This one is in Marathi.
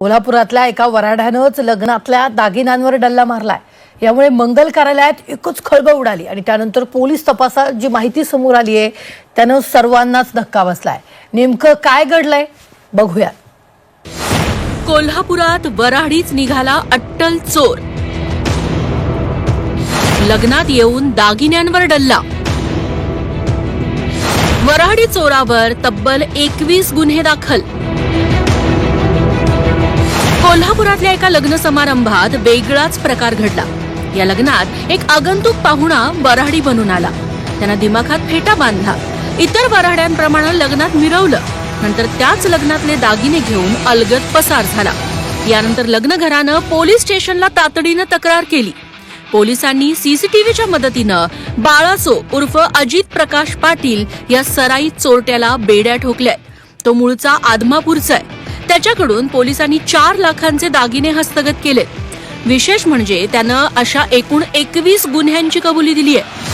कोल्हापुरातल्या एका वऱ्हाड्यानंच लग्नातल्या दागिन्यांवर डल्ला मारलाय। यामुळे मंगल कार्यालयात एकच खळबळ उडाली आणि त्यानंतर पोलीस तपासात जी माहिती समोर आली आहे त्यानं सर्वांनाच धक्का बसलाय। नेमकं काय घडलंय बघूया। कोल्हापुरात वऱ्हाडीच निघाला अट्टल चोर। लग्नात येऊन दागिन्यांवर डल्ला। वऱ्हाडी चोरावर तब्बल 21 गुन्हे दाखल। कोल्हापुरातल्या एका लग्न समारंभात वेगळाच प्रकार घडला। या लग्नात एक आगंतुक पाहुणा वऱ्हाडी बनून आला। त्यानं दिमाखात फेटा बांधला, इतर वऱ्हाड्यांप्रमाणे लग्नात मिरवलं। नंतर त्याच लग्नातले दागिने घेऊन अलगद पसार झाला। यानंतर लग्न घरानं पोलीस स्टेशनला तातडीनं तक्रार केली। पोलिसांनी सीसीटीव्हीच्या मदतीनं बाळासो उर्फ अजित प्रकाश पाटील या सराई चोरट्याला बेड्या ठोकल्यात। तो मूळचा आदमापूरचा आहे। त्याच्याकडून पोलिसांनी 4 लाखांचे दागिने हस्तगत केलेत। विशेष म्हणजे त्यानं अशा एकूण 21 गुन्ह्यांची कबुली दिली आहे।